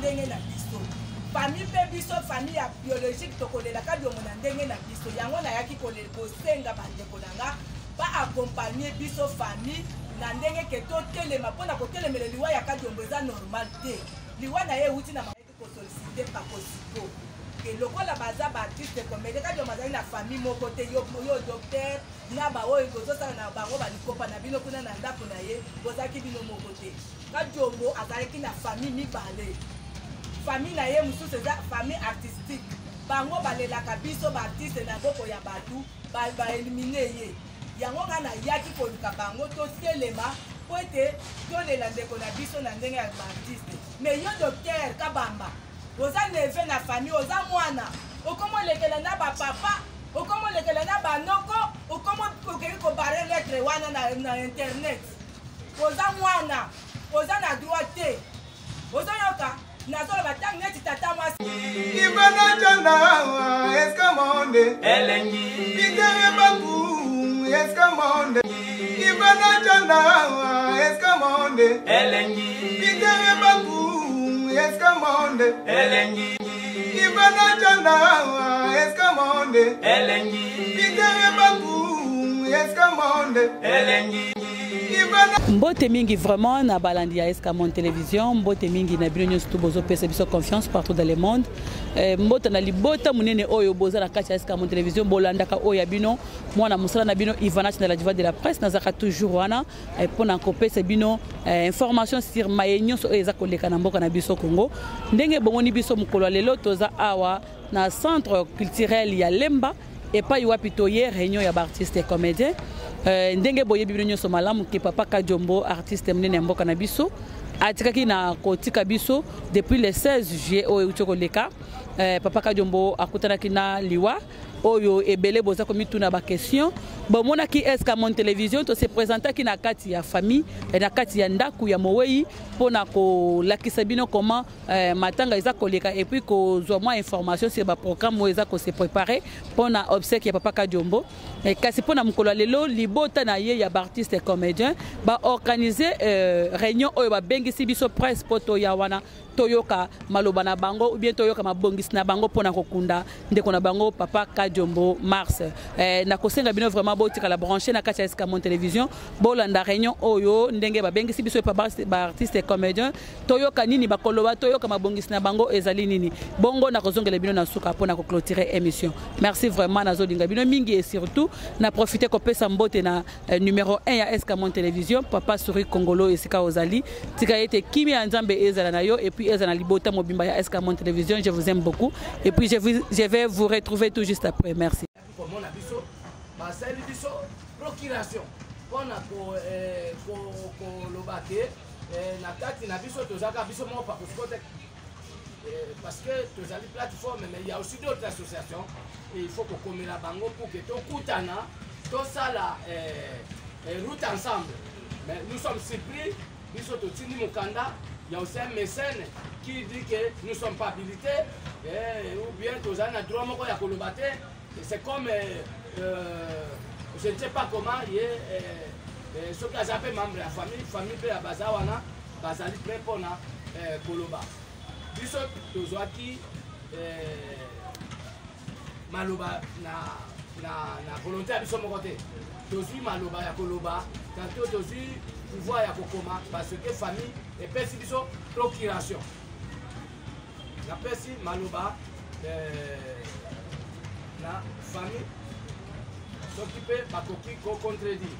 ndenge na biso famille pe biso famille ya biologique tokolela kadiomo na ndenge na biso yango nayaki kosenga bandeko nanga ba accompagner biso famille na ndenge ke totelema mpona kotelemela liwa ya kadiomo eza normal te liwa na ye euti na maeki kosolicite pakosiko lokola baza baartiste comédie kadiomo azali na famille moko te yo docteur na baoyo bozosala na bango balikopa na bino kuna na ndako na ye bozalaki bino moko te kadiomo azalaki na famille mibale famille na ye mosusu eza famille artistique bango balelaka biso baartiste na boko ya batu baelimine ye yango nga na yaki koluka bango totelema po ete tolela ndeko na biso na ndenge ya baartiste mais yo docteur Kabamba oza neve na famille oza mwana okomolekela na bapapa okomolekela na banoko okomokoki kobare lettre wana na internet oza mwana oza na droit te ozoyoka nazolo batang neti tata mwasi ibana jana eskamonde elengi bidere baku eskamonde ibana jana eskamonde elengi bidere baku eskamonde elengi ibana jana eskamonde elengi bidere baku eskamonde elengi Mbote mingi vraiment na balandi ya Escamon Télévision, mbote mingi na bino nyonso to bozo pesa biso confiance partout dans le monde. Mbote na libota munene oyo boza na kati ya Escamon Télévision bolandaka oyo bino mwana musala na bino Ivanach na la diva de la presse nazaka toujours wana pona kopesa bino information sur mayenyo so eza koleka na mboka na biso Congo. Ndenge bongoni biso mukolo lelo toza awa na centre culturel ya Lemba et pas wapi toye réunion ya artiste et comédien. Ndenge boye bibino nyonso malamu ke papa Kadiombo artiste mnene mboka na biso atikaki na kotika biso depuis le 16 juillet oyo utokoleka papa Kadiombo akutanaki na liwa oyo ebele boza komituna ba question bomona ki Escamon Télévision to se présenter ki na kati ya famille na kati ya ndaku ya Mowei pona ko lakisa bino comment matanga eza koleka et puis ko zo moins information sur ba programme eza ko se préparer pona obsèque ya papa Kadiombo kasi pona mukolo lelo libota na ye ya artiste et comédien ba organiser réunion oyo ba bengisi biso presse poto ya wana toyoka maloba na bango ou bien toyoka mabongisi na bango pona kokunda ndeko na bango papa Kadiombo Mars na kosenga bino vraiment botika la brancher na kati ya Escamon Télévision bolanda réunion oyo ndenge ba bengisi biso pa artiste et comédien toyoka nini bakoloba toyoka mabongisi na bango ezali nini bongo na kozongela bino na suka pona ko clôturer émission. Merci vraiment na zolinga bino mingi et surtout na profiter ko pesa mbote na numéro 1 ya Escamon Télévision papa Souri Congolo esika ozali tika ete kimi ya nzambe ezala na yo et puis ezana libota mobimba ya Escamon Télévision. Je vous aime beaucoup et puis je vais vous retrouver tout juste après. Merci. Procuration pona ko lobake na kati na biso tozaka biso mo pa parce que tozali plateforme mais il y a aussi d'autres associations et il faut que comme la bango pour que to kutana to sala route ensemble mais nous sommes surpris biso to tindi mukanda. Il y a aussi un mécène qui dit que nous ne sommes pas habilités ou bien tous un droit à Kolobate. C'est comme je ne sais pas comment il est ce que j'appelle membre de la famille de la Bazawana, Bazali Prepona, Koloba. Biso Tozoaki Maloba na volonté à Biso Mokote. Tozi Maloba ya Koloba, tantôt Tozi pouvoir ya Kokoma, parce que famille et persi biso procuration. La persi Maloba la famille s'occuper bakoki ko contredire.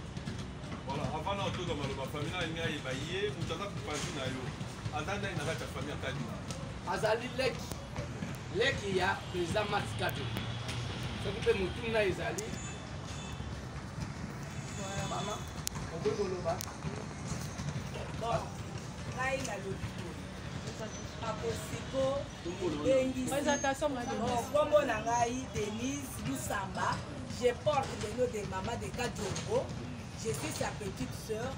Voilà, avant d'entrer dans Maloba famille na inga yebaye, mutaka kupanzi na yo. Andanda ina kata famille akadi. Azali leki ya président Matikato. S'occuper mutu na ezali. Mama, on peut Koloba. Kombo na ngai Denise Lusamba, je porte le nom de maman de Kadiombo. Je suis sa petite sœur,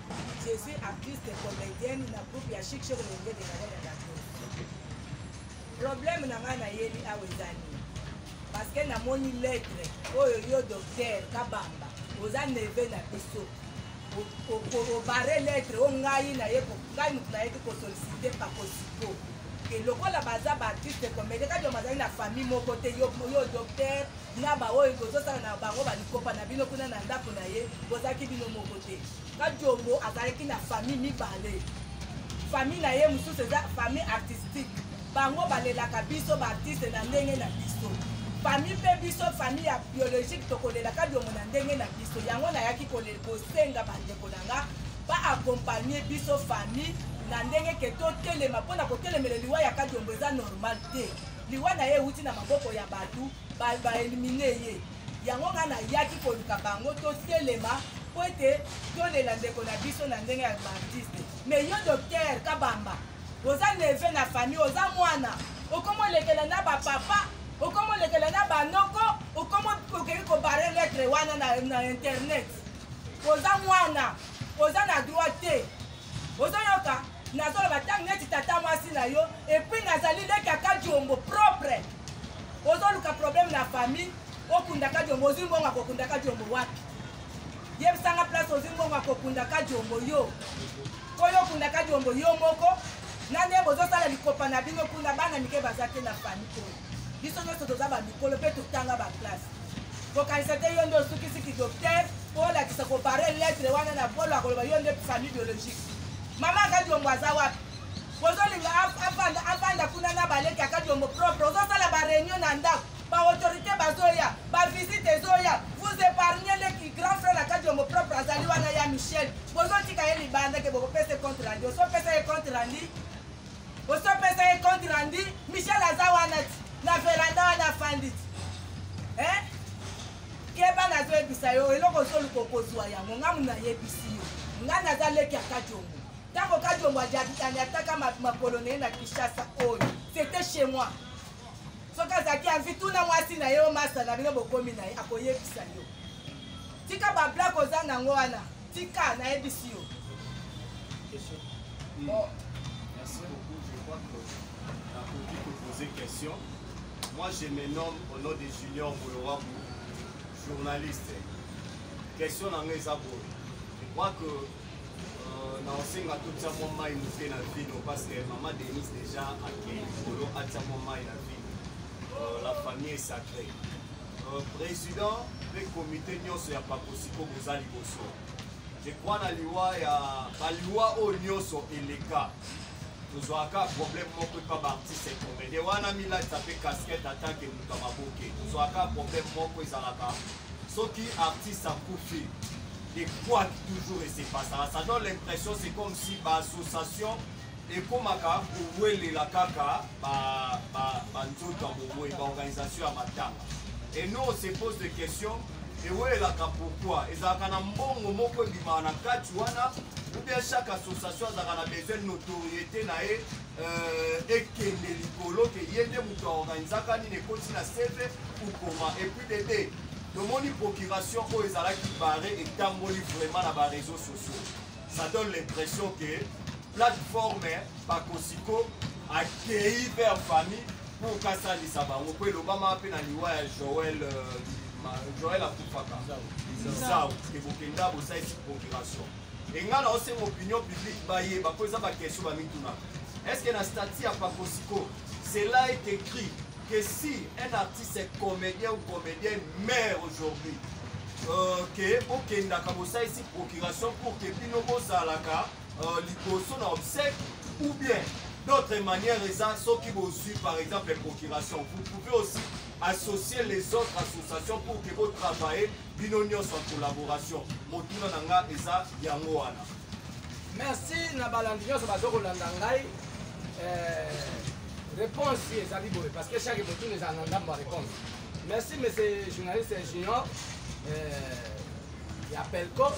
je suis artiste et comédienne na groupe ya Chic Show de la problème na ngai na yeli awezani parce que na moni lettre oyo yo docteur Kabamba oza neve na biso o barre lettre o ngai na ye ko ngai na ye ko solliciter pa kosiko ke lokola baza baartiste comédien kadi bazali na famille moko te yo docteur na baoyo bozosala na bango balikopa na bino kuna na ndako na ye bozalaki bino moko te kadi ombo azalaki na famille mibale famille na ye mosusu eza famille artistique bango balelaka biso baartiste na ndenge na biso famille mpe biso famille ya biologique tokolela kadi omo na ndenge na biso yango nayaki kosenga bandeko na nga baakompagne biso famille na ndenge ke totelema mpona kotelemela liwa ya kadi ombo eza normal te liwa na ye euti na maboko ya bato baelimine ye yango nga nayaki koluka bango totelema po ete tolela ndeko na biso na ndenge ya baartiste mais yo docteur kabamba oza neve na famille oza mwana okomolekela na bapapa okomolekela na banoko okokei kobare lettre wana na internet oza mwana oza na droit te ozoyoka nazoloba ntango neti tata mwasi na yo epuis nazali leki akadi ombo propre ozoluka problème na famille okunda kadi ombo ozwi mbongo akokunda kadi ombo wapi yebisanga place ozwi mbongo akokunda kadi ombo yo koyo okunda kadi ombo yo moko na nde bozosala likopa na bino kuna bana mike baza te na famille oyo biso nyonso toza bamikolo mpe totanga baklasse kokanisa te yo nde osukisiki docteur po olakisa kopare lettre wana na polo akoloba yo nde famille biologique mama akadi ombo aza wapi ozolinga afanda kuna na baleki akadi ombo propre ozosala bareunion na ndako baautorité bazoya bavisite ezoya vous épargnez le grand frère akadi ombo propre azali wana ya michel bozotika ye libanda ke bokopesa compte rendu osopesa ye compte rendu osopesa ye compte rendu michel aza wana ti na veranda wana afandi ti keba nazoyebisa yo eloko ozoluka okozwa yango ngamu nayebisi yo nga naza leki akadi ombo ntango kadi ombo ajabitani ataka makolo na ye na Kinshasa oyo c'était chez moi soki azalaki anvi tuna mwasi na ye omasa na bino bokomi na ye akoyebisa yo tika bablak oza nango wana tika nayebisi yo. Merci beaucoup, je crois que la public peut poser question. Moi je me nomme au nom de Junior Moulorabu, journaliste. Question dans les abos. Je crois que na osenga totia mwa mai moke na vino parce que maman Denise déjà akei likolo atia mwa mai na vino. La famille est sacrée. Président mpe comité nyonso ya pakosiko boza liboso. Je crois na liwa ya baliwa oyo nyonso eleka tozwaka problème moko epa baartiste comédien wana milatisa mpe casquette atanke moto ya maboke tozwaka problème moko ezalaka soki artiste akufi de quoi toujours et c'est pas ça. Ça donne l'impression c'est comme si l'association est comme à la kaka nzoto ya organisation à matanga. Et nous on se pose des questions et où est la pourquoi et ça kana mbongo moko bima na kati wana ou bien chaque association a besoin de notoriété na ekende likolo ke yende muto organisaka ni ne continue CV ou comment et puis des le moni procuration au ezala qui barré et tamboli vraiment dans les réseaux sociaux. Ça donne l'impression que plateforme Pakosiko a accueilli vers famille pour Kassali Saba. On peut l'Obama appeler dans l'Iwa Joël Akufaka. Ça, que vous kenda vous savez procuration. Et là aussi une opinion publique baillé, bah poser ma question bah mituna. Est-ce que la statue à Pakosiko, c'est là est écrit que si un artiste est comédien ou comédienne meurt aujourd'hui, que Ndakabosa ici procuration pour que Binobo Salaka liposo na obsèque ou bien d'autres manières ceux qui vous suivent par exemple les procurations. Vous pouvez aussi associer les autres associations pour que vous travaillez binonios en collaboration. Motuna nanga eza yango wana. Merci na balandios bazoko landangai. Réponse est parce que chaque moto nous a une réponse. Merci, monsieur le journaliste Junior. Il appelle quoi?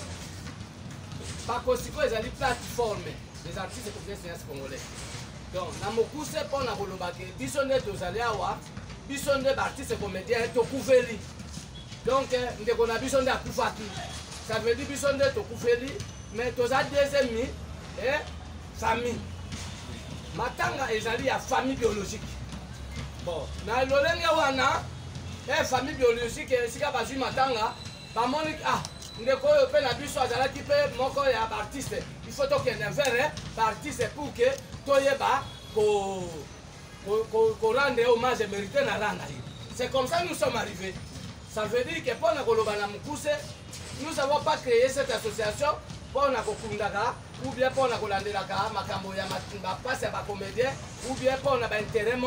Pakosiko est une plateforme des artistes professionnels congolais. Donc, dans mon coup, c'est pour la Bolobake. Bisonne aux Aléawa, bisonne artistes comédiens, Tokoufeli. Donc, nous avons bisonne à Koufaki. Ça veut dire bisonne Tokoufeli, mais tous les deux ennemis et famille. Matanga ezali ya famille biologique. Bon, na lolenge wana famille biologique esika bazwi matanga bamoni ndeko oyo pe na biso azalaki pe moko ya artiste. Il faut tokende vers artiste pour que toyeba rendre hommage mérité na ranga. C'est comme ça que nous sommes arrivés. Ça veut dire que pour nous n'avons pas créé cette association pour ou bien pour ou bien pour intérêt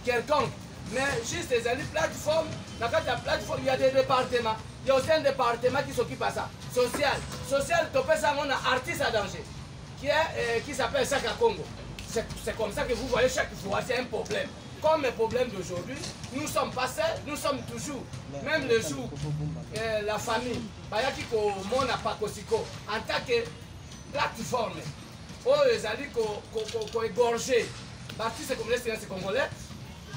quelconque. Mais juste les plateformes, dans la plateforme, il y a des départements. Il y a aussi un département qui s'occupe de ça. Social, tu peux ça, on a artiste à danger, qui s'appelle Saka Congo. C'est comme ça que vous voyez chaque fois, c'est un problème. Comme le problème d'aujourd'hui, nous sommes passés, nous sommes toujours, même le jour, la famille, Bayaki Komona Pakosiko, en tant que plateforme, où ils allaient égorger, l'artiste comme les Congolais,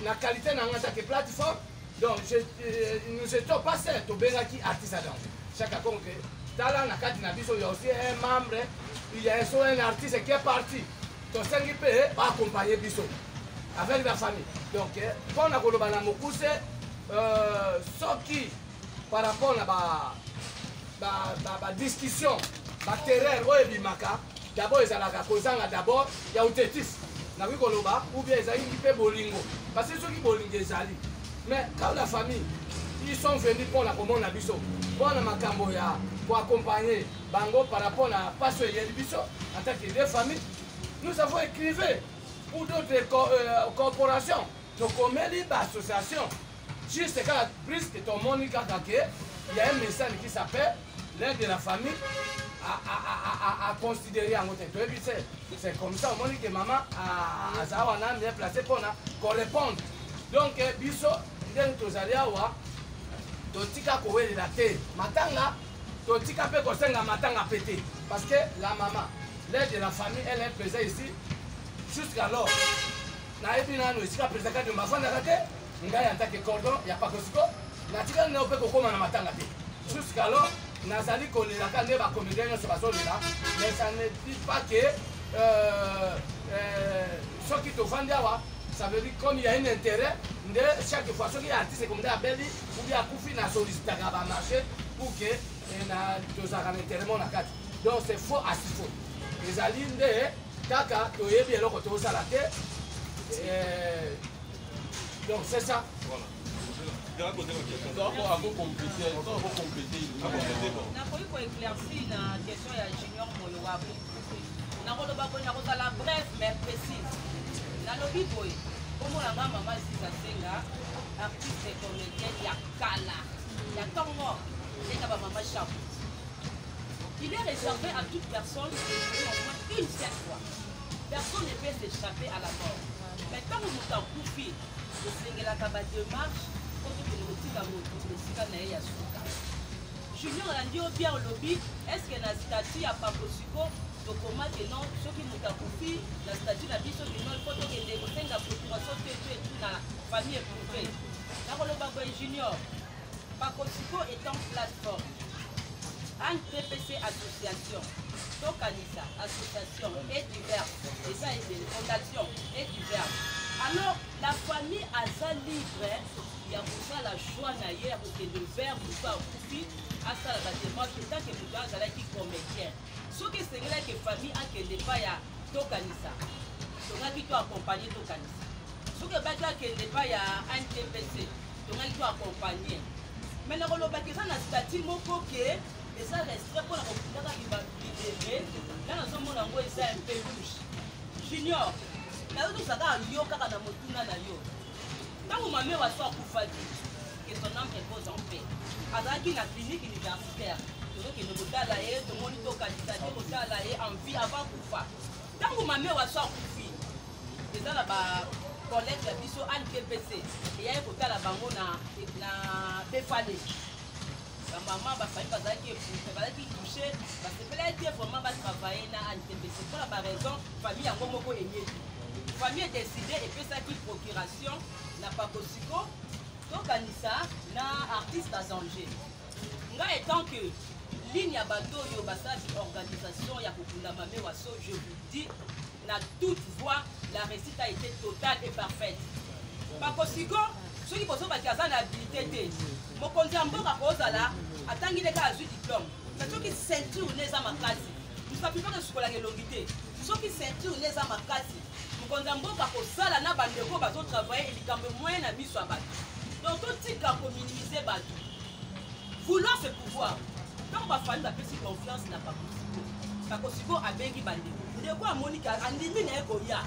la qualité en tant que plateforme, donc nous étions passés, au Bengaki artiste à danger. Chaque fois que dans la carte, il y a aussi un membre, il y a un artiste qui est parti. Donc, c'est qui peut accompagner Bissot avec la famille. Donc, quand on a ce qui, par rapport à la discussion, la terreur, d'abord, il y a d'abord, il y a autétif. Ou bien il y a un bolingo. Parce que ceux qui bolingo, mais quand la famille, ils sont venus pour la commande à Bissot, pour accompagner Bango par rapport à Passo et Bissot, en tant que deux familles, nous avons écrivé pour d'autres corporations. Donc, on met l'association. Juste quand la prise de ton Monica Kake, il y a un message qui s'appelle l'aide de la famille à considérer en côté. C'est comme ça, on dit que maman a bien placé pour répondre. Donc, Bisso, nous allons totika kowe la terre. Matanga, totika pe kosenga matanga pété. Parce que la maman, l'aide de la famille, elle est présente ici. Jusqu'alors, naebina no isika présente de ma femme d'arrêter. Ngai en tant que cordon, il n'y a pas que ça. Natika ne peut pas na matanga té. Jusqu'alors, nazali kolela kande ba comédien sur la zone là, mais ça ne dit pas que ceux qui te vendent ça veut dire comme il y a un intérêt de chaque fois ceux qui artistes comme ça belli ou bien couper na solliciter à marché pour que na deux ans intérêt mon akati. Donc c'est faux à faux. Les alinde kaka to yebi eloko to sala te. Donc c'est ça. Voilà. Donc, on va compléter. On va compléter. On va éclaircir la question de Junior Molowabu. On va la bref mais précise. Dans le biboy, comme la maman ici, ça senga, artiste et comédien, il y a Kala, il y a Tongo, il y a maman chapeau. Il est réservé à toute personne qui est au moins une seule fois. Personne ne peut s'échapper à la mort. Mais quand vous êtes en couple, vous avez la démarche. Junior a dit bien au lobby, est-ce que la statue a pas possible de comment que non, ceux qui nous ont confié, la statue n'a pas de non, il faut que les négocier la procuration de toute la famille éprouvée. Là, on le Junior, pas possible est en plateforme. Un PPC association, Tokanisa, association et diverses, et ça est une fondation et diverses. Alors, la famille a ça libre, il y a pour ça la joie d'ailleurs, pour que le verbe soit occupé, à ça la démarche, tant que nous avons qui comédien. Ce qui c'est là que la famille a que les pas à Tokanisa, donc qui doit accompagner Tokanisa. Ce qui est là que les pas à un TPC, donc qui doit accompagner. Mais le rôle de ça, la statue, mon coquet, et ça resterait pour la population qui va libérer. Là, nous sommes un peu rouge. Junior. Na yo tosaka yo kaka na motuna na yo ntango mame waso akufaki que son âme repose en paix azalaki na clinique universitaire tozokende kotala ye tomoni tokanisa te kotala ye en vie avant kufa ntango mame waso akufi eza na bacollège ya biso anpc eyaye kotala bango na befale bamama bafamille bazalaki touché basepelaki te vraiment batravaille na anpc mpona baraison famille yango moko eyebi famille est décidée et fait ça qui procuration n'a pas possible donc Anissa na artiste à Zanger nga étant que ligne à bateau yo basasi organisation ya kokunda mame waso je vous dis na toute voix la réussite a été totale et parfaite pas possible ceux qui posent bakaza na habilité te mokonzi mboka kozala atangi les cas diplôme mais ceux qui ceinture neza makasi nous pas plus que ce qu'on a l'ongité ceux qui ceinture neza makasi mokonzi ya mboka kosala na bandeko bazotravaille likambo moyen na miso ya bato. Donc totika kominimize bato. Vouloir ce pouvoir. Quand bafandi bapesi confiance na Pakosiko abengi bandeko. Ndeko ya Monica andimi na ye koya.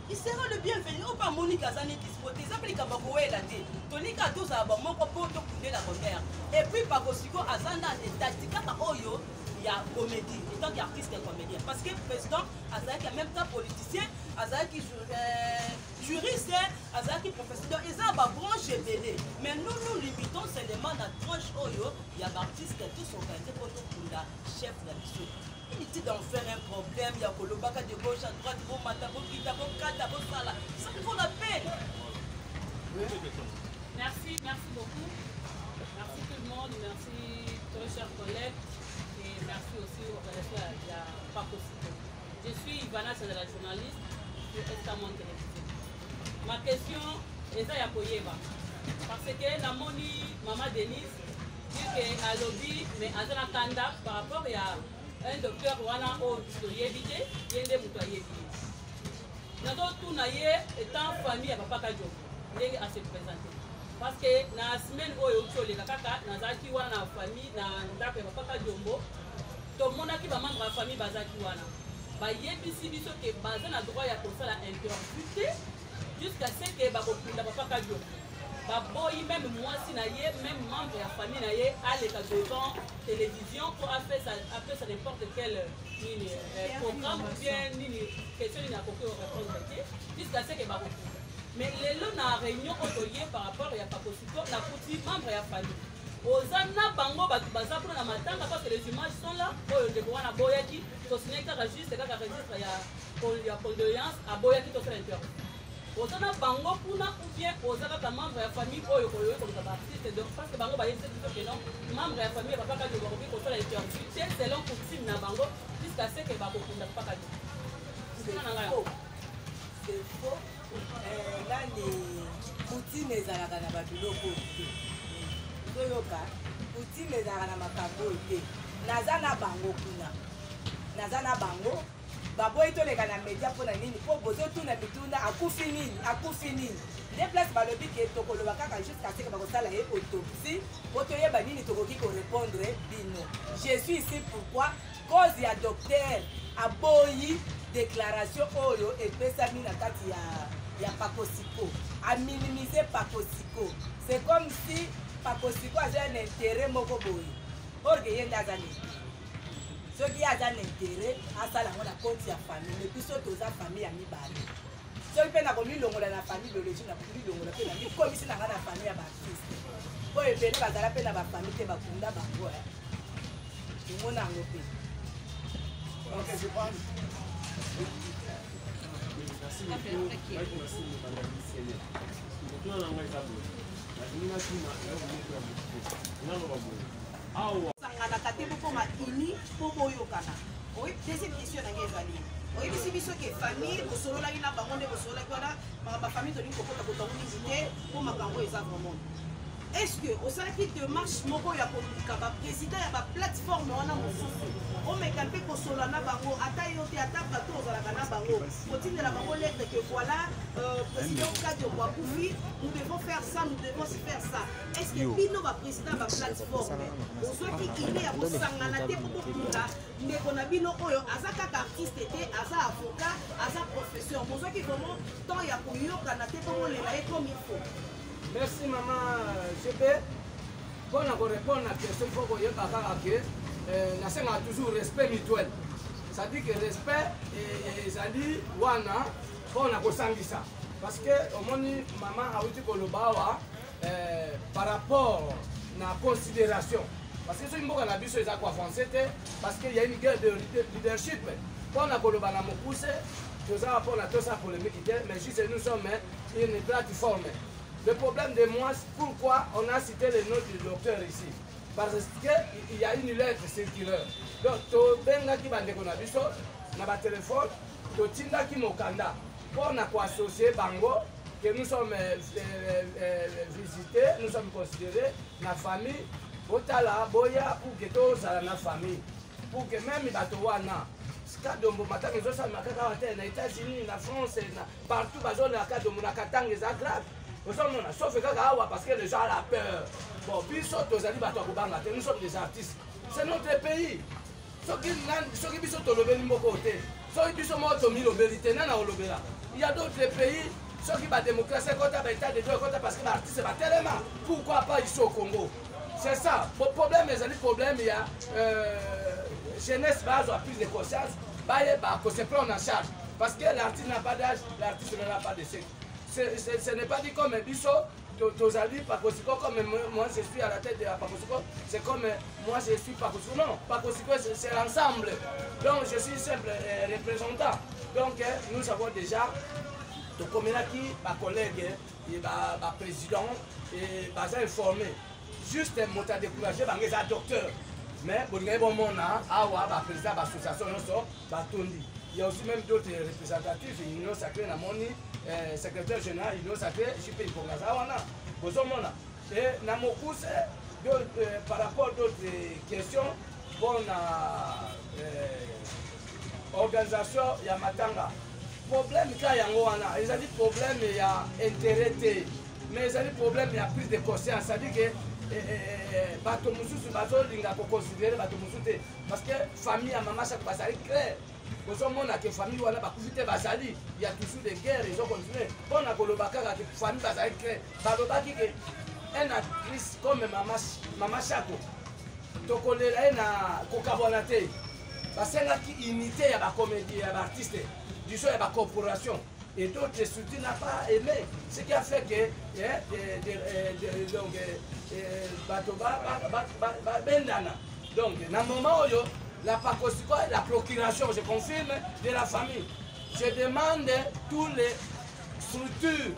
Il sera le bienvenu. On pas Monica Zane dispoté. Ça fait que Bakoé l'a dit. Tonika tous à bon pour te couler la première. Et puis Pakosiko Azanda et Tastika Oyo, il y a comédie. Et tant qu'artiste et comédien. Parce que le président Azaki en même temps politicien, Azaki juriste, Azaki professeur. Ils ont une branche BD. Mais nous limitons seulement la tranche Oyo. Il y a artistes qui sont organisés pour le chef de la mission. Inutile d'en faire un problème, il y a Kolobaka de gauche à droite, bon matin, bon guitare, bon kata, bon sala. Ça vaut la peine. Merci beaucoup. Merci tout le monde, merci tous les chers collègues et merci aussi aux relations de Pakosiko. Je suis Ivana, c'est la journaliste de Escamon Télévision. Ma question est à Yakoyeba. Parce que la moni Maman Denise dit qu'à lobby, mais à la Kanda par rapport à un docteur wana au yebite yende muto yebi nazo tuna ye étant famille ya papa Kajo ndenge a se présenter parce que na semaine oyo tsolela kaka nazaki wana na famille na ndako ya papa Kajombo to monaki ba membre ya famille bazaki wana ba yebisi biso ke baza na droit ya kosala interrupté jusqu'à ce que ba kokunda papa Kajo baboyi même moi si na ye même membre ya famille na ye aleka devant télévision pour faire ça n'importe quel programme ou bien nini question ni na koki répondre jusqu'à ce que bakokunda mais lelo na réunion otoye par rapport ya Pakosiko na kuti membre ya famille ozana bango batu baza kuna na matanga parce que les images sont là oyo ndeko wana boyaki tosine kaka juste kaka registre ya condoléance aboyaki tosala interview ozana bango kuna ou bien ozana ka membre ya famille oyo koyo comme ça artiste donc parce que bango ba yese tout que non membre ya famille papa Kajo ba ko faire interview c'est selon coutume na bango jusqu'à ce que ba ko kunda papa Kajo c'est faux là les coutumes ezalaka na babiloko oyoka coutume ezalaka na makambo te naza na bango kuna naza na bango baboyi toleka na média mpona nini mpo bozotuna mituna akufi nini nde place balobi ke tokoloba kaka jusqu'à ce que bakosala ye autopsie po toyeba nini tokoki korépondre bino je suis ici pourquoi cause ya docteur aboyi déclaration oyo epesami na kati ya Pakosiko aminimize Pakosiko c'est comme si Pakosiko aza un intérêt moko boye orge ye nde aza nini soki aza na intérêt asala ngo na compte ya famille mais biso toza famille ya mibale soki mpe nakomilongola na famille biologique nakomilongola mpe namikomisi na nga na famille ya baartiste oyo ebele bazala mpe na bafamille te bakunda bango tomona yango mpe sanganaka te mpo maini mpo boyokana deuxième question nange ezali oyebisi biso ke famille bosololaki na bango nde bosololaki wana bafamille tolingi kokota kotango mingi te mpo makambo eza vraiment est-ce que osalaki démarche moko ya koluka baprésident ya baplateforme wana mosusu omeka mpe kosolola na bango ata yo te ata bato ozalaka na bango kotindela bango lettre que voilà président Kadio Wakufi nous devons faire ça nous devons faire ça est-ce que bino baprésident ya baplateforme ozwaki idée ya kosangana te mpo kokunda ndeko na bino oyo aza kaka artiste te aza avocat aza professeur bozwaki vraiment temps ya koyokana te mpo molela ye comme il faut. Merci maman GP. Pour répondre à la question, il faut que vous ayez toujours respect mutuel. Ça dit que respect et ça dit wana pour ça. Parce que au moment maman a dit que le bawa par rapport à la considération. Parce que si on a vu ça quoi français parce qu'il y a une guerre de leadership. Pour la colobana mokuse, tout ça pour la tout ça pour le militaire, mais juste nous sommes une plateforme. Le problème de moi, pourquoi on a cité le nom du docteur ici? Parce qu'il y a une lettre circulaire. Donc, tu benga ki bande kona biso, na ba téléphone, tu tinda ki mokanda. Pour na ko associer bango, que nous sommes visités, nous sommes considérés na famille, botala boya pour que tous à la famille, pour que même bato wana kadombo matanga ezosalema kaka te na États-Unis na France partout bazolela kadombo na katanga eza grave ozomona sauf kaka awa parce que les gens la peur bon biso tozali bato ya kobanga te nous sommes des artistes c'est notre pays soki biso tolobeli moko te soki biso moko tomilobeli te nana olobela il y a d'autres pays soki badémocratie ekota baétat de droit ekota parce que baartiste batelema pourquoi pas ici au Congo c'est ça problème ezali problème ya jeunesse bazwa plus de conscience bayeba ko se prendre en charge parce que l'artiste n'a pas d'âge l'artiste n'a pas de sexe ce n'est pas dit comme biso tozali Pakosiko comme moi je suis à la tête de la Pakosiko c'est comme moi je suis Pakosiko non Pakosiko c'est l'ensemble donc je suis simple représentant donc nous avons déjà tokomelaki bacollègue et président et baza informé juste moto a découragé bango eza docteur mais bolingai bomona awa baprésident bassociation nyonso batondi il y a aussi même d'autres représentatifs union sacrée na moni secrétaire général union sacrée jipe ipongaza wana bozomona et na mokuse par rapport d'autres questions bona organisation ya matanga problème ka yango wana ezali problème ya intérêt te mais ezali problème ya prise de conscience c'est-à-dire que bato mosusu bazolinga koconsidere bato mosusu te parce que famille ya mama chaque bazali clair ozomona ke famille wana bakufi te bazali ya toujours de guerre ezocontinue mpona koloba kaka ke famille bazali clair balobaki ke un actrice comme mama chako tokolela ye na kokabwana te basengaki unité ya bacomédie ya baartiste du show ya bacorporation et d'autres structures n'a pas aimé ce qui a fait que bendana donc na moment oyo la Pakosiko et la procuration je confirme de la famille je demande tous les structures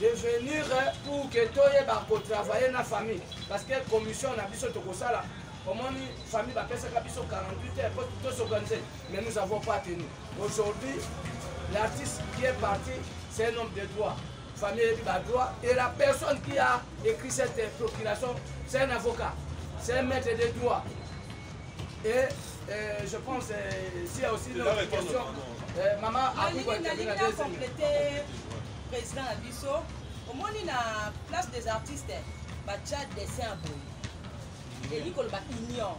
de venir pour que toyeba travailler na famille parce que commission na biso tokosala omoni famille bapesaka biso 48 heures pour tous s'organiser mais nous n'avons pas tenu aujourd'hui l'artiste qui est parti c'est un homme de droit famille de droit et la personne qui a écrit cette procuration c'est un avocat c'est un maître de droit et je pense s'il y a aussi une autre question maman a pu compléter président Abisso au moins na place des artistes bacha dessin à boy et l'école ba union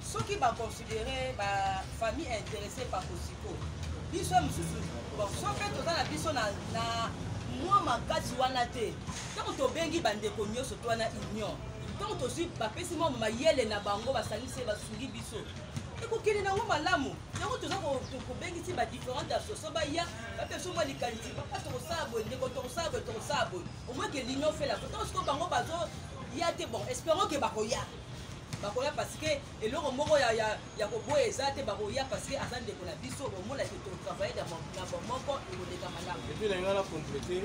ceux qui va considérer ba famille intéressée par Kosiko biso mususu bon so fait toza na biso na moi makati wana te tant to bengi bandeko nyonso to na union tant to si bapesi mo mayele na bango basalise basungi biso ekokeli nango malamu yango toza kobengisi badifferente association baya bapeso mwa likanisi papa tokosala boye ndeko tokosala boye au moins que l'union fait la tant siko bango bazo ya te bon espérons que bakoya parce que eloko moko ya koboya eza te bakoya parce que aza ndeko na biso omona ke totravaille na moko ekoleka malamu epuis na nga na complété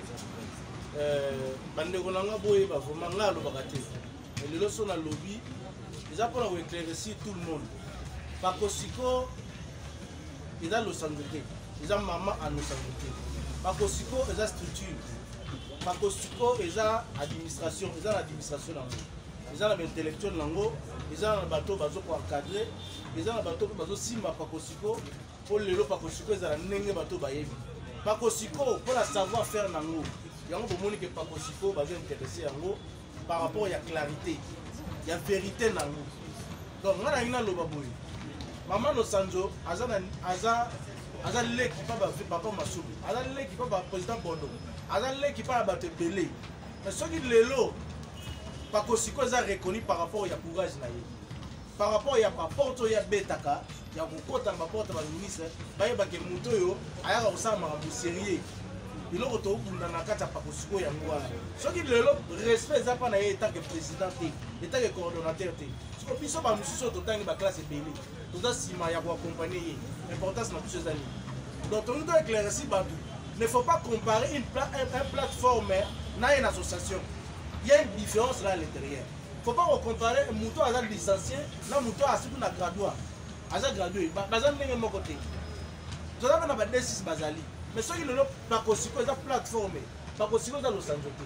bandeko na nga boye bavoma nga alobaka te lelo so na lobi eza mpona koéclaircir tout le monde Pakosiko eza losango te eza mama anosango te Pakosiko eza structure Pakosiko eza administration eza na administration nango eza na baintellectuel nango eza na bato bazo koencadre eza na bato bazosimba Pakosiko mpo lelo Pakosiko ezala ndenge bato bayebi Pakosiko mpo na savoir faire nango yango bomoni ke Pakosiko bazo intéressé yango par rapport ya clarité ya vérité nango donc nga nangi naloba boye mama Nosanzo aza leki pa papa Masubi aza leki pa président Bondo aza leki pa bato ebele mais soki lelo Pakosiko eza reconnu par rapport ya courage na ye par rapport ya baporte oyo abetaka ya kokota baporte baministre bayebake moto oyo ayaka kosala makambo sérieux biloko tokobunda na kati ya Pakosiko yango wana soki lelo respect eza mpa na ye etanke président te etanke coordonnateur te siko biso bamosusu oyo totangi baklasse ebele toza nsima ya koaccompagne ye importance na biso eza nini donc tongi to éclairci bato ne faut pas comparer un plateforme na une association il y a une différence là à l'intérieur faut pas comparer moto aza licencié na moto asiku na graduat aza gradué baza ndenge moko te toza mpe na ba D6 bazali mais soki lelo Pakosiko eza plateforme Pakosiko eza losanzo te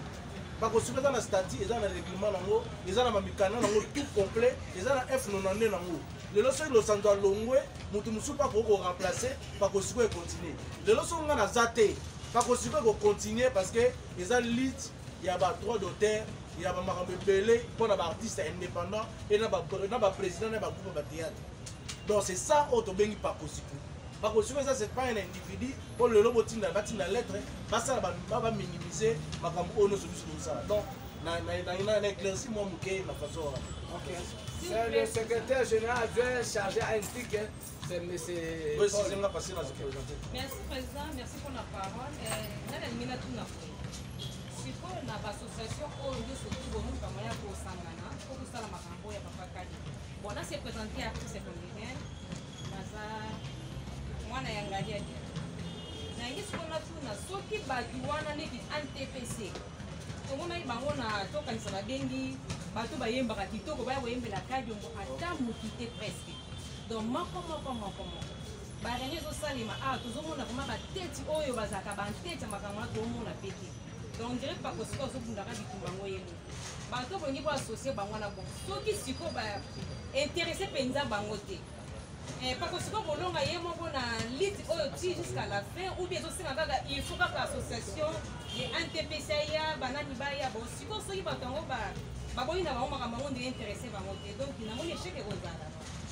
Pakosiko eza na statut eza na règlement nango eza na mamikana nango tout complet eza na F92 nango lelo soki losanzo alongwe moto mosusu mpa koremplace pakosiko econtinue lelo soki nga naza te pakosiko ekocontinue parce que eza lite ya badroit d'auteur ya bamakambo ebele mpona baartiste indépendant e na baprésident na bagroupe batéâtre donc c'est ça oyo tobengi pakosiko pakosiko eza c'est pas un individu mpo lelo batinda lettre basala baminimize makambo oyo nyonso biso tosala donc na éclairci moi moke na façon ok c'est le secrétaire général adjoint chargé à indique c'est monsieur oui c'est nga passé na se présenter merci président merci pour la parole na na mina tuna sikoyo na bassociation oyo nyonso tu bomuka moya kosangana po kosala makambo ya papa kadi bon na se présenté artiste comédien naza mwana ya ngali ya dia nangi sikona tuna soki bato wana neti antpc tomonaki bango na tokanisa babengi bato bayembaka kitoko baya koyembela kadi yango ata moki te presque donc moko barenye ezosalema awa tozomona vraimen bateti oyo bazalaka banteti ya makambo wana tomona pe te donc dire pakosiko ozobundaka bitumba yango yemo bato bolingi boasocie bango wana bon soki siko bainteresse mpenza bango te pakosiko bolonga ye moko na lite oyo ti jusqu'à la fin ou bien ezosenga kaka il faut kaka association ye antpc ya banani baya bon siko soki bato yango baboyi na bango makambo yango ndenge interesse bango te donc namoni échec ekozala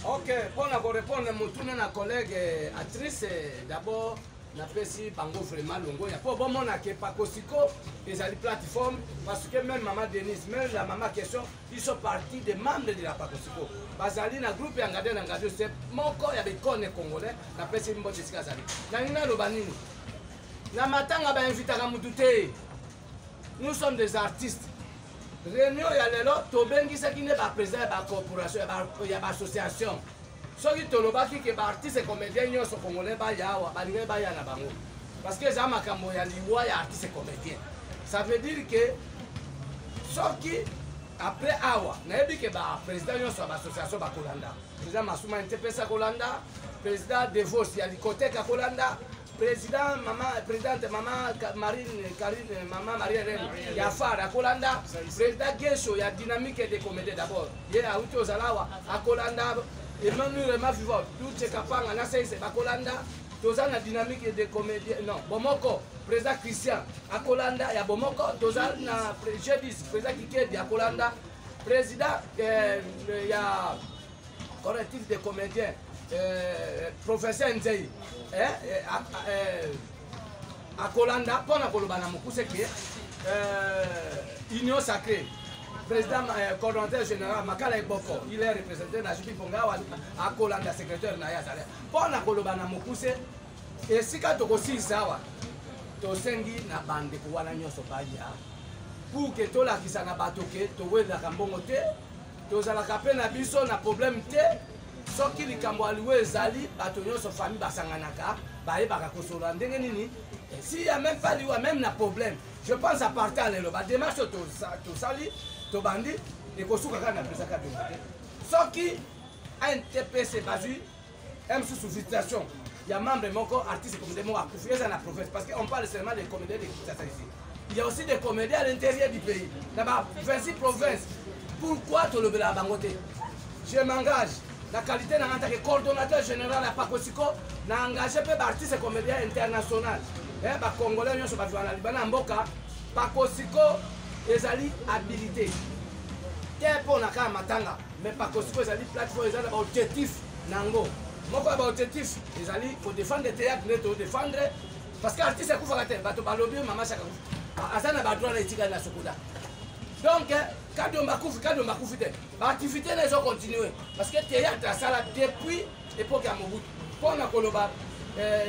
ok mpona korépondre motuna na collègue actrice d'abord napesi bango vraiment longo ya mpo bomona ke pakosiko ezali plateforme parce que même maman Denise même la maman question ils sont partis des membres de la pakosiko bazali na groupe ya ngade na ngade c'est moko ya bikone congolais napesi mbote esika azali nangi naloba nini na matanga bainvitaka mutu te nous sommes des artistes réunion ya lelo tobengisaki nde baprésident ya bacorporation ya baassociation soki tolobaki ke baartiste comédien nyonso congolais baya awa balingai baya na bango parce que eza makambo ya liwa ya artiste comédien ça veut dire que soki après awa nayebi ke baprésident nyonso ya baassociation bakolanda président masuma ntepesa akolanda président devos ya likoteka akolanda présidente maman Karine maman Marie-Hélène ya Far akolanda président Gesho ya dynamique de comédie d'abord ye auto zalawa akolanda Emmanuel Mavivo tout kapanga na sese bakolanda toza na dynamique de comédie non bomoko président Christian akolanda ya bomoko toza na président Kikedi akolanda président ya collectif de comédiens professeur Nzei akolanda mpona koloba na mokuse ke union sacrée président coordonnateur général Makala Eboko il est représenté na Jubi Pongawa akolanda secrétaire na yazale mpona koloba na mokuse esika tokosilisa awa tosengi na bandeko wana nyonso baya pour ke tolakisa na bato ke towelaka mbongo te tozalaka mpe na biso na problème te soki likambo aliwe ezali bato nyonso famille basanganaka bayebaka kosolola ndenge nini si ya même pas liwa même na problème je pense à partir lelo badémarche tosali tobandi ekosuka kaka na pesa ka dongo te soki antpc bazwi msusu filtration ya membre moko artiste comédien moko akufi eza na province parce qu'on parle seulement des comédiens de Kinshasa ici il y a aussi des comédiens à l'intérieur du pays na ba 26 provinces pourquoi tolobela bango te je m'engage la qualité en tant que coordonnateur général à Pakosiko n'a engagé peu d'artistes comédiens internationaux ba congolais nyonso ba vana libana mboka Pakosiko ezali habilité te pona ka matanga mais Pakosiko ezali plateforme ezali ba objectif nango moko ba objectif ezali pour défendre le théâtre neto défendre parce que artiste akufaka te bato balobi mama chaka asana ba droit na itika na sokoda donc quand on m'a couvert l'activité les ont continué parce que théâtre a ça depuis l'époque à Mobutu pour na koloba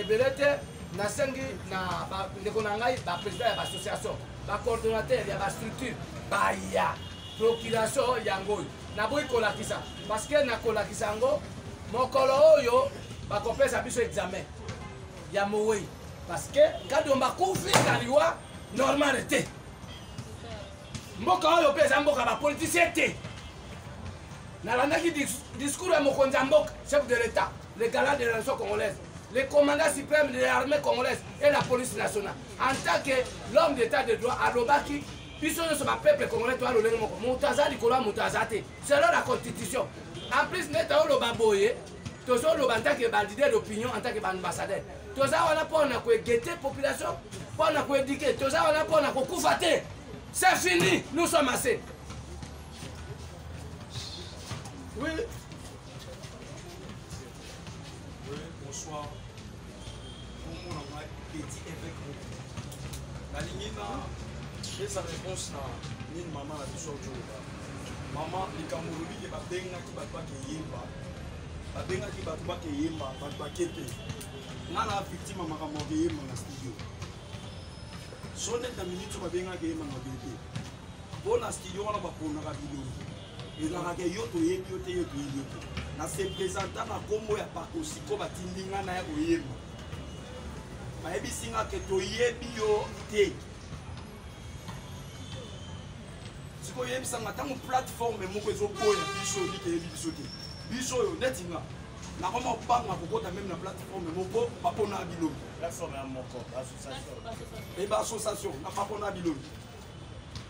belete na sengi na nekonangai ba président de l'association ba coordonnateur de la structure ba ya procuration yango na boy kolakisa parce que na kolakisa ngo mokolo oyo ba kopesa biso examen ya mowe parce que quand on m'a couvert liwa normal était mboka oyo mpe eza mboka bapoliticien te nalandaki discours ya mokonzi ya mboka chef de l'état le galant de la nation congolaise le commandant suprême de l'armée congolaise et la police nationale en tant que l'homme d'état de droit alobaki biso nyonso bapeuple congolais toya lolenge moko moto aza likolo ya moto aza te selon la constitution en plus nde taoloba boye tozoloba ntake balider d'opinion en tant que baambassadeur toza wana mpona koegete population mpona koéduke toza wana mpona kokufa te c'est fini nous sommes assez. Oui. Oui, bonsoir. Mon nom est Petit évêque. La ligne et sa réponse na nini maman la biso joba. Maman likamolobi ke babenga ki batwa ke yemba. Babenga ki batwa ke yemba, batwa kete. Ngana victime makambo ke yemba na studio. Sonne ta minute babenga ke yemba na bete. Bona studio wana bapona ka video. ezalaka yo toyebi yo te yo toyebi yo te na se présenta na kombo ya pakosiko batindinga na ya koyemba bayebisinga ke toyebi yo te sikoyebisanga ntango plateforme moko ezoboya biso oyebi ke yebi biso te biso oyo neti nga nakoma obanga kokota meme na plateforme moko bapona ya bilombi association na bapona ya bilombi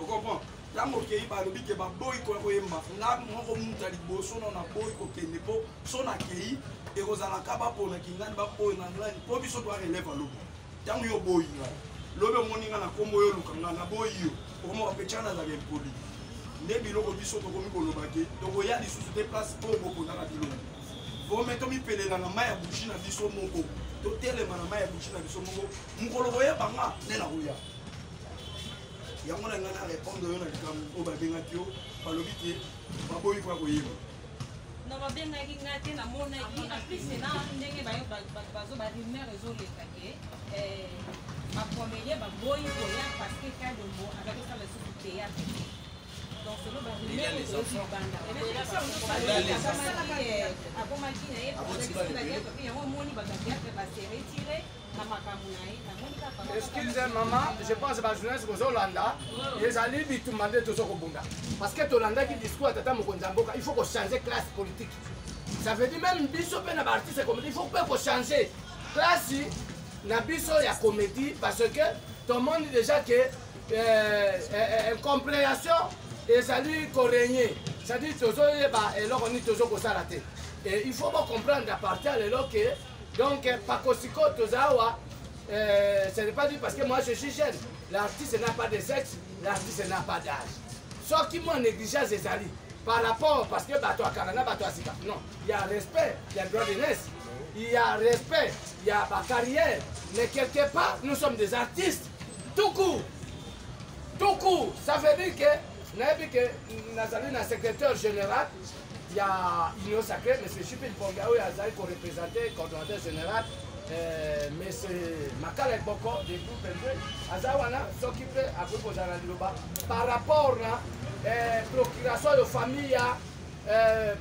okomprend ntango okei balobi ke baboyi koyemba nga moko muta liboso na boyi kokende mpo so nakei ekozalaka baponaki ngani baboyi na ngani mpo biso twa relève alobi ntango yo boyi nga lobi omoni nga na nkombo oyo oluka nga na boyi yo okoma bapecana azaka empoli nde biloko biso tokomi kolobaki tokoya lisusu te place oyo bokondaka biloko vome tomipelela na mai ya bushi na biso moko totelema na mai ya bushi na biso moko mokolo koyebanga nde na koya yango na ngai na répondre oyo na likambo oyo babengaki yo balobi te baboyi kwa koyeba na babengaki ngai te namonaki aprise na ndenge bazo barumeur ezoleka ke bapromelie baboyi koya parce que kadombo azali kosala lisusu théâtre donc selo barumeur ezolibanda akomaki na ye yango omoni bagateatre baseretire. Excusez maman, je pense que la journaliste Kozolanda, les alliés du Tumandé de Sokobunda. Parce que Tolanda qui discours à Tata Mokonzamboka, il faut qu'on change de classe politique. Ça veut dire même Bisso et Nabarti, c'est comédie, il faut pas qu'on change classe. Nabiso il y a comédie parce que tout le monde dit déjà que incompréhension et salut coréen. Ça dit Tozo et là on dit Tozo Kosarate. Et il faut pas comprendre à partir de là que donc, Pakosiko Tozawa, ce n'est pas dit parce que moi je suis jeune. L'artiste n'a pas de sexe, l'artiste n'a pas d'âge. Ce qui m'a négligé, c'est ça. Par rapport, parce que Bato Akarana, Bato Asika. Non, il y a respect, il y a droit de naissance, il y a respect, il y a ma carrière. Mais quelque part, nous sommes des artistes. Tout court. Tout court. Ça veut dire que, Nazali, le secrétaire général, il y a Union Sacrée, M. Chipil Pongaou, Azali, qui représentait le coordonnateur général, M. Makala Boko, des groupes élevés, Azawana s'occupe à groupe Zalaliloba. Par rapport à la procuration de famille,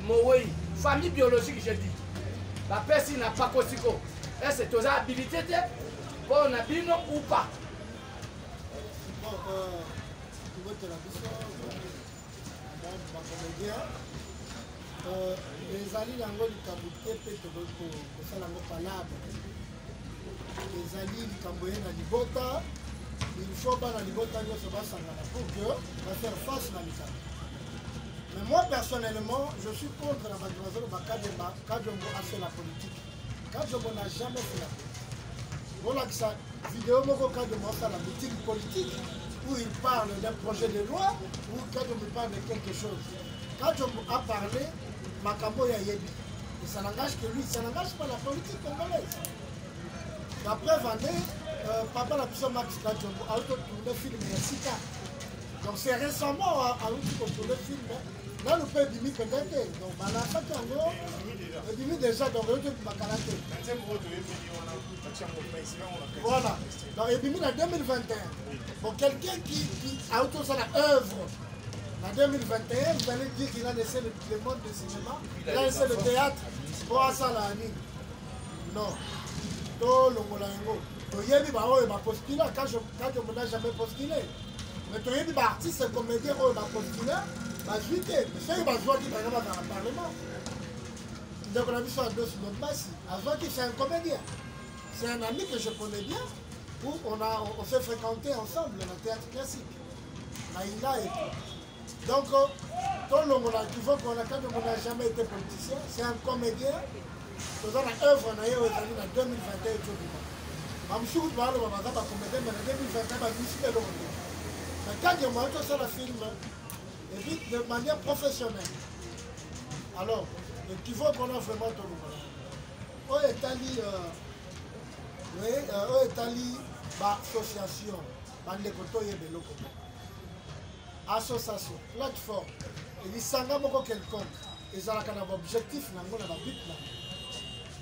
Moui, famille biologique, je dis, la personne n'a pas Kosiko. Est-ce que tu as habilité pour un abino ou pas? ezali yango likambo te mpe kosala yango palabre ezali likambo ye na libota ilfaut bana libota nyonso basangana pour que bafaire face na likambo. Mais moi personnellement je suis contre na bato bazoloba Kadjombo a fait la politique. Kadjombo n'a jamais fait la politique. Bolakisa vidéo moko Kadjombo a fait la meeting politique où il parle d'un projet de loi où Kadjombo parle de quelque chose. Kadjombo a parlé Makambo ya Yebi. Et ça n'engage que lui, ça n'engage pas la politique congolaise. Après Vendée, Papa la puissance Max Kadjombo a tourné le film Sika. Donc c'est récemment à tourné le film. Là, nous pouvons dire peut-être. Donc, on a fait un gros. On dit déjà, donc, on a fait voilà. Donc, il est en 2021. Pour quelqu'un qui a auto ça œuvre. En 2021, vous allez dire qu'il a laissé le monde du cinéma, il a laissé le théâtre pour ça la nuit. Non. Tout le monde il va postuler quand je ne jamais postulé. Mais tu as dit artiste comédien qui va postuler, va jouer. Mais il va jouer qui va dans le Parlement. Donc on a vu ça à deux sur notre base. C'est un comédien. C'est un ami que je connais bien, où on s'est fréquenté ensemble dans le théâtre classique. Naïla et tout. Donc, tout le monde qui veut qu'on a jamais été politicien, c'est un comédien. Nous avons une œuvre en 2021. Je suis un comédien, mais en 2021, je suis un mais quand il y a un film, et puis de manière professionnelle. Alors, il faut qu'on a vraiment tout le monde. Où est l'association, association, plateforme, et il s'en a quelconque, ils ont un objectif, ils ont un but.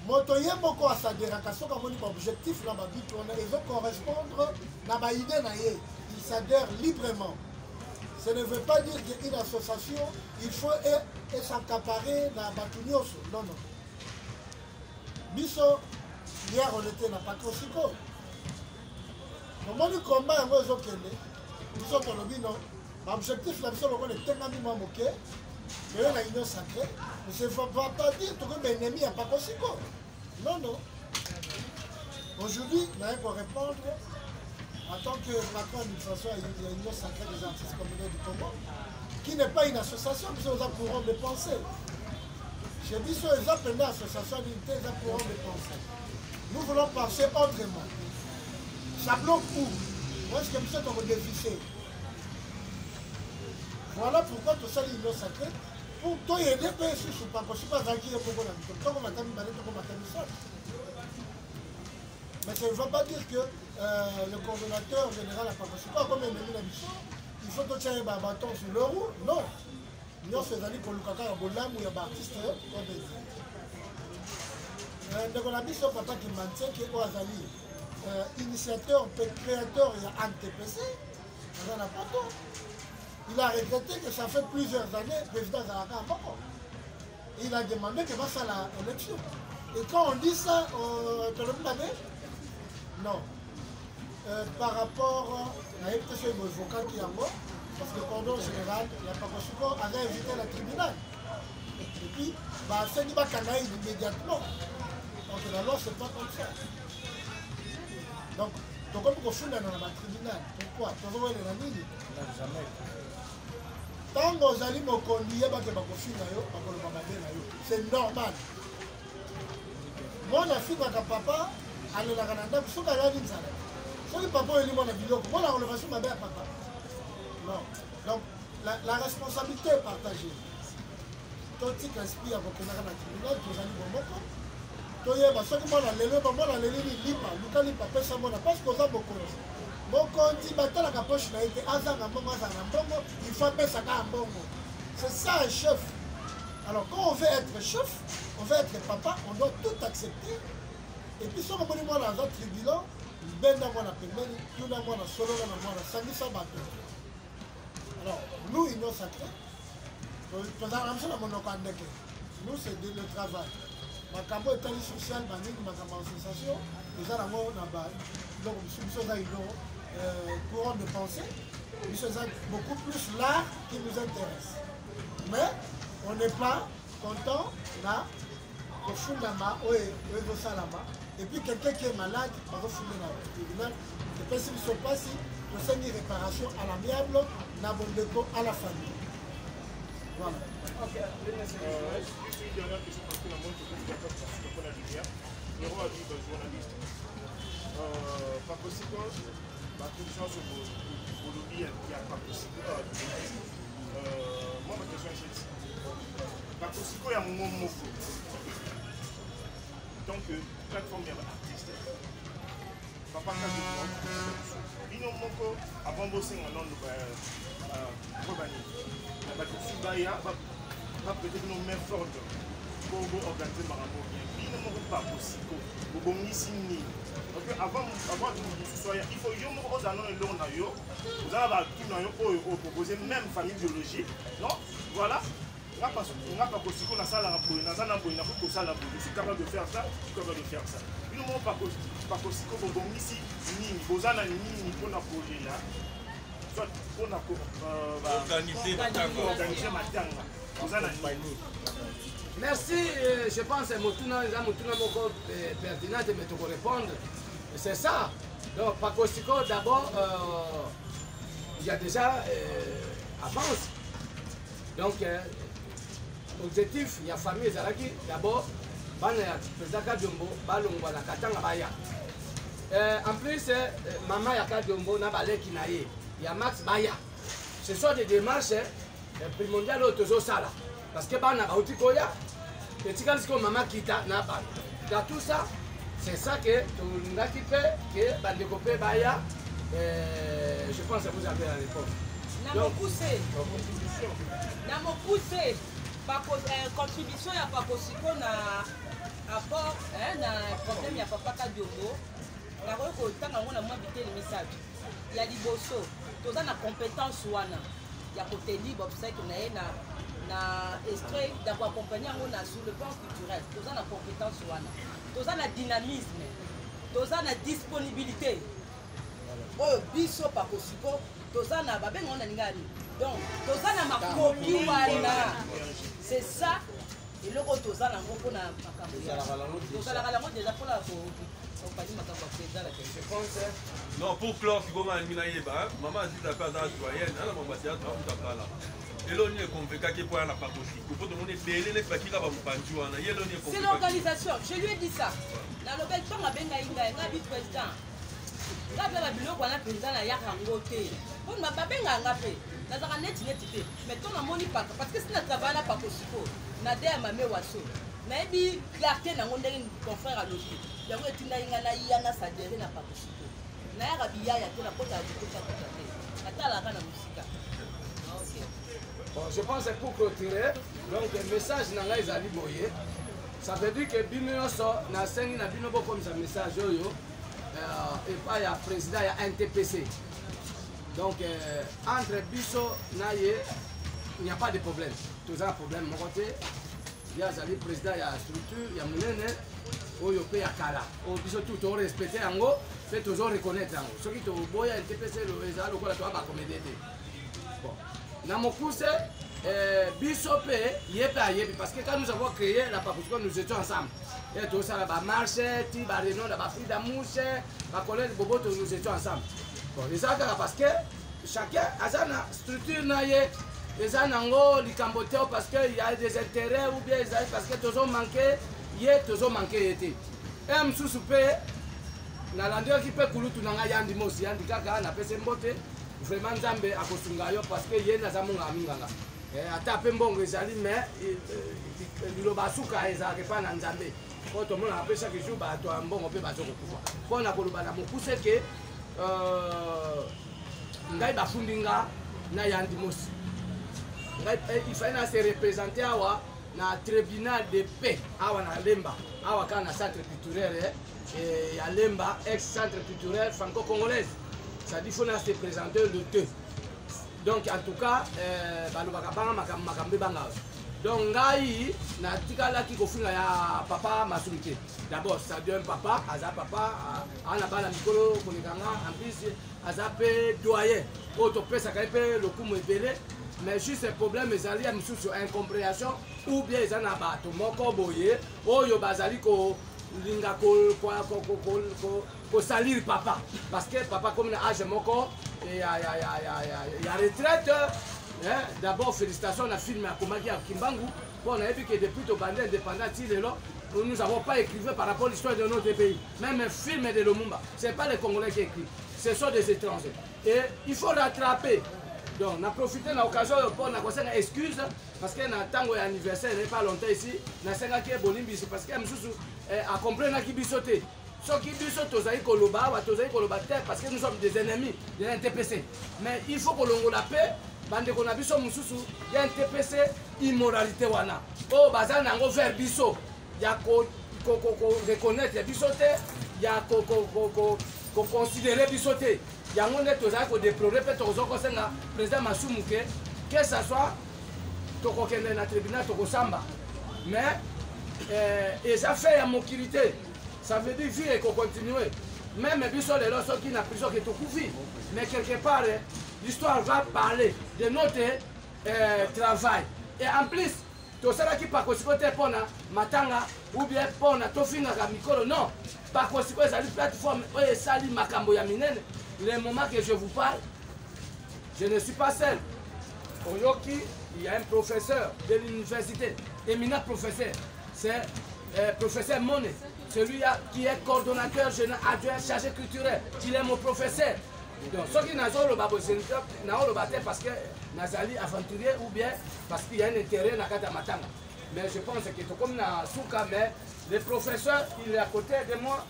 Motoye beaucoup à sa déracation comme un objectif là bas but ils veulent correspondre na ba idée na yé ils s'adhèrent librement. Ce ne veut pas dire qu'une association il faut s'accaparer na batunyoso. Non non. Biso hier on était na Patrocico. Comment le combat est moi zokende. Biso tolobi non. L'objectif là biso lokone tengami ma moké. Mais la union sacrée, mais ça ne va pas dire que mes ennemis n'ont pas Patrocico. Non, non. Aujourd'hui, on pour répondre, en tant que patron d'administration, il y a une union sacrée des artistes communautaires du Congo, qui n'est pas une association, mais ils pourront dépenser. Chez Bisso, ils ont pris l'association d'unité, ils pourront dépenser. Nous voulons penser autrement. Chablon où? Moi, je suis comme ça, déficit. Voilà pourquoi tout ça, l'union sacrée. Pour toi, il y a des pays qui ne sont pas possibles à agir pour la vie. Mais ça ne veut pas dire que le coordonnateur général n'a pas possible. Pas comme il faut que tu aies un bâton sur le roue. Non. Nous sommes allés pour le caca à Bolam ou à l'artiste. Donc on a mis son papa qui maintient qu'il est initiateur, créateur et NTPC. On n'a pas tout. Il a regretté que ça fait plusieurs années, le président Zaraka a pas. Il a demandé que va faire l'élection. Et quand on dit ça, non. Par rapport à l'élection de vocal qui est en mort, parce que le cordon général, il n'y a pas Patrocico, avait invité le tribunal. Et puis, c'est dit qu'il immédiatement. Donc la loi, c'est pas comme ça. Donc comme on fait dans le tribunal, pourquoi? Tant que vous allez me conduire, c'est normal. Moi, la fille de papa, elle est là, elle est là, si papa est là, moi, la relation ma mère, papa. Non. Donc, la responsabilité est partagée. Tout ce qui inspire pour que nous ayons un tribunal, nous allons au Moko. Tout le monde a l'élu, parce que vous avez beaucoup. Il faut appeler ça un bongo. C'est ça un chef. Alors quand on veut être chef, on veut être papa, on doit tout accepter. Et puis si on a un tribunal, alors nous, ils nous sacrés. Nous, c'est le travail. Ma cambo est un social, ma association, nous avons courant de pensée, c'est beaucoup plus l'art qui nous intéresse. Mais on n'est pas content là, au fond de la main, et puis quelqu'un qui est malade, on va fouler dans le tribunal. C'est pas si ne sont pas si nous sommes une réparation à l'amiable, à la famille. Voilà. Ok, une dernière question parce que la moindre chose de la lumière. Le roi a dit journaliste. Patrocico, ma question sur vos lobbies qui a Patrocico. Moi, ma question est celle-ci. Patrocico, il y a un moment fou. Donc, plateforme artiste. Papa, quand je dis, avant de bosser, on a pas peut-être nos mains fortes pour organiser Marambo bien. Il ne manque pas possible. Vous avant de soit il faut que vous allez vous avez proposer même famille biologique. Non, voilà. On n'a pas possible qu'on a ça là pour je suis capable de faire ça, je suis capable de faire ça. Il ne manque pas possible que vous ici vous avez ni pour la projet là. Soit pour organiser ma tanga. Merci, je pense que Motuna Moko pertinent de me répondre. C'est ça. Donc, Patrocico, d'abord, il y a déjà avance. Donc, objectif, il y a famille Zalaki, d'abord, président Kadiombo, Balongwa, la Katanga Baya. En plus, maman Yakadiombo, Nabale Kinaye, il y a Max Baya. Ce sont des démarches primordiales au Sala. Parce que Bana Bautikoya, petit quand maman Kita Nabal. Dans tout ça, c'est ça que tu n'as fait, que Bandekopé Baya, je pense que vous avez la réponse. Namo poussé contribution ya Pakosiko na apport na problème ya papa Kadiombo na ko tanga ngona mwa biteli message ya liboso toza na compétence wana ya koteli obstacle na ye na extrait da ko accompagner ngona sur le plan culturel toza na compétence wana toza na dynamisme toza na disponibilité oyo biso Pakosiko toza na babenga ngona ningani. Donc, tozana ma copie wana. C'est ça. Et le retour tozana ngoko na makambo. Tozala kala mo déjà pour la compagnie makambo président la question. Je pense non pour clore qui goma mina yeba, maman dit la pas doyenne, ana mama tia ta uta kala. Elo ni convaincu que pour la pakosi. Pour tout le monde belé les pakila ba mpanju wana. Yelo ni convaincu. C'est l'organisation. Je lui ai dit ça. Dans le bel temps mabenga inga ngabi président. Ngabi ba biloko wana président na yaka ngote. Pour ma babenga ngape. Mais ton amoni pas parce que si na travail na Pakosiko na der mame waso na bi clarté na ngondeli ton frère a logé yango etinda inga na yana sadere na Pakosiko na ya biya ya tona kota ya kota kota atala kana musika. Bon, je pense que pour clôturer, donc le message na ezali boye, ça veut dire que bino so na sengi na bino bo comme ça message oyo et pas ya président ya NTPC. Donc, entre Bisso Naye, il n'y a pas de problème. Tous un problème. Mon côté, il y a le président, il y a la structure, il y a Mounene, il y a Kala. Bisso tout on respecte en haut, fait toujours reconnaître en haut. Ceux qui te voient, il TPC, le réseau, le quoi, tu vas comme aider. Bon. Dans mon cours, Bisso paye, il est payé, parce que quand nous avons créé la Pakosiko, nous étions ensemble. Et tout ça, la marche, la réunion, la fille d'amouche, la collègue Bobo, nous étions ensemble. Bon, les gens, parce que chacun a une structure, les gens ont parce qu'il y a des intérêts ou bien parce que tous ont manqué, tous ont manqué. Et je suis na l'endroit qui peut couler tout le monde, il y a des gens qui ont fait mbote, vraiment Zambé à Kosungayo parce que il y a des gens qui ont tapé bon résalé, mais il a basuka et ça n'est pas dans Zambé. Quand tout le monde a fait chaque jour, tu as un bon peu de pouvoir. Quand on a poussé que ngai bafundinga na yandimosi ngai il fallait se représenter awa na tribunal de paix awa na Lemba awa kana centre culturel et ya Lemba ex centre culturel franco-congolaise ça dit faut se présenter le 2 donc en tout cas balobaka banga makambe banga donc ngai na tikala ki kofinga ya papa Masunke d'abord ça dit un papa aza papa ana bana mikolo konekanga en plus azape doyen auto pesa kaipe le coup ebele mais juste un problème ezali ya misusu incompréhension ou bien ezana bato moko boye oyo bazali ko linga ko salir papa parce que papa comme na âge moko et ya retraite. D'abord, félicitations à la film à Komaki à Kimbangu. On a vu que depuis le bandit indépendant, nous n'avons pas écrit par rapport à l'histoire de notre pays. Même un film de Lumumba, ce n'est pas les Congolais qui écrivent, ce sont des étrangers. Et il faut rattraper. Donc, on a profité de l'occasion pour nous faire une excuse parce que dans le temps anniversaire, il n'y a pas longtemps ici, on a fait un parce que a compris qu'il y a sauté. Ce qui dit parce que nous sommes des ennemis de l'NTPC. Mais il faut que l'on la paix. Bande qu'on a biso mususu ya NTPC immoralité wana o bazana nango vers biso ya ko reconnaître ya biso te ya ko considérer biso te yango ne tozala ko déplorer pe tozo ko senga président Masumu que ça soit toko kende na tribunal toko samba mais et ça fait ya mokilité ça veut dire vie et qu'on continue même biso les lorsqu'ils qui na prison que to kufi mais quelque part l'histoire va parler de notre travail. Et en plus, tout ça qui pas possible pour matanga ou bien pour tofinga mikolo non. Pas possible c'est une plateforme et sali makambo ya minene. Le moment que je vous parle, Je ne suis pas seul. Oyoki, il y a un professeur de l'université, éminent professeur. C'est professeur Monet, celui qui est coordonnateur général adjoint chargé culturel. Il est mon professeur. Donc, ce qui n'a pas le parce que Nazali aventurier ou bien parce qu'il y a un intérêt dans le Matanga. Mais je pense que c'est comme dans Souka, mais le professeur, il est à côté de moi.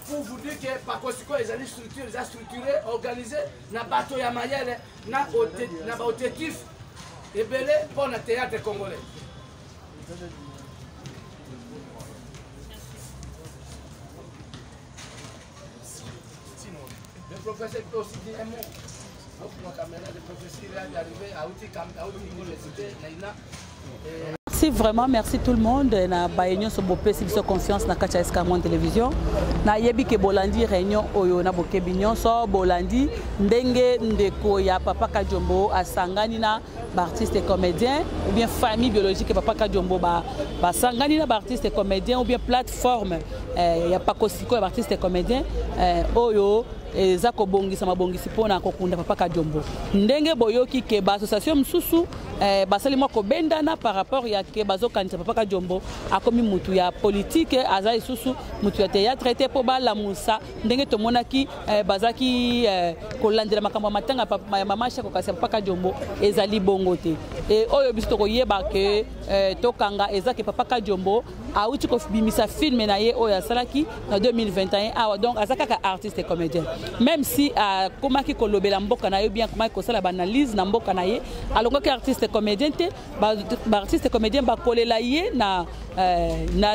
Pour vous dire que Pakosiko, ils ont structuré, organisé, na bateau ya mayele, na objectif et belé pour le théâtre congolais. Le professeur peut aussi dire un mot. Donc, ma caméra, le professeur est arrivé à l'université. Merci vraiment, merci tout le monde. Na réunion sur Bopé, si vous confiance na Kacha Escamon Télévision. Na yebi ke Bolandi réunion oyo na boke binyon so Bolandi ndenge ndeko ya Papa Kajombo asangani na artiste et comédien ou bien famille biologique Papa Kajombo ba sangani na artiste et comédien ou bien plateforme ya Pakosiko ya artiste et comédien oyo eza kobongisa mabongisi pona kokunda Papa Kajombo ndenge boyoki ke ba association msusu basali moko bendana par rapport ya ke bazo kanisa Papa Kajombo akomi mutu ya politique aza isusu mutu ya théâtre te po bala musa ndenge tomonaki bazaki kolandela makambo matanga ya mama shako kasi Papa Kajombo ezali bongo te et oyo biso koyeba ke tokanga ezaki Papa Kajombo auti ko bimisa film na ye oyo asalaki na 2021 awa donc azaka artiste et comédien même si komaki kolobela mboka na ye bien komaki kosala banalise na mboka na ye alongoki artiste comédien te ba artiste comédien ba kolela ye na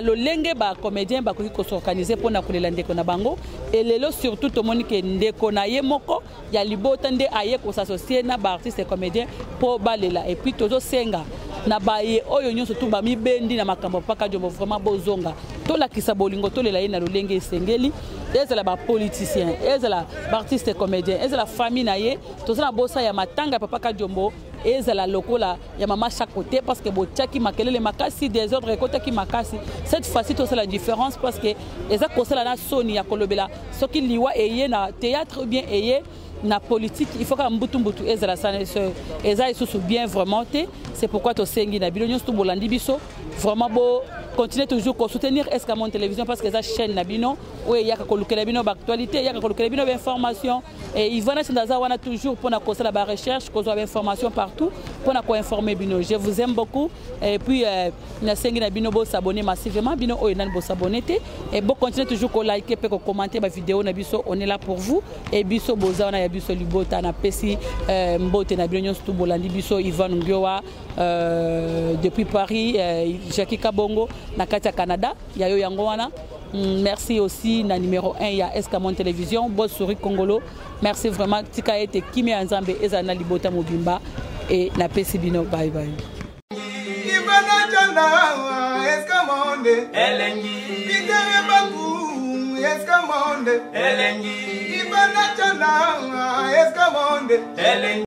lolenge ba comédien ba koki s'organiser pour na kolela ndeko na bango et lelo surtout to monike ndeko na ye moko ya libota nde aye ko s'associer na ba artiste comédien pour balela et puis tozo senga na baye oyo nyonso tu ba mibendi na makambo Papa Kajombo vraiment bozonga to la kisa bolingo to lela ye na lolenge esengeli ezala ba politicien ezala ba artiste comédien ezala famille na ye tozo na bosa ya matanga Papa Kajombo ezala lokola ya mama chaque côté parce que botiaki makelele makasi des autres côté qui makasi cette fois-ci to c'est la différence parce que eza kosala na soni ya kolobela soki liwa eye na théâtre ou bien eye na politique il faut que mbutu ezala sana eza isusu bien vraiment te c'est pourquoi to sengi na bilonyo stu bolandi biso vraiment beau continuer toujours à soutenir Escamon Télévision parce que ça chaîne nabino oui il y a que bino actualité il y a que bino information et Ivana Sindaza wana toujours pour na kosa la recherche cause information partout pour na ko informer bino je vous aime beaucoup et puis na sengi na bino bo s'abonner massivement bino o nan bo s'abonner et bo continuer toujours ko liker pe ko commenter ma vidéo na biso on est là pour vous et biso boza na ya biso libota na pesi mbote na bino nyonso bolandi biso Ivan Ngiowa depuis Paris Jackie Kabongo na Katia Canada yayo yango wana merci aussi na numéro 1 ya Escamon Télévision Boss Souris Congolo merci vraiment tika ete kimi anzambe ezana libota mobimba et na pesi bino bye bye Ibana jana Escamonde elengi Bitere baku Escamonde elengi Ibana jana Escamonde elengi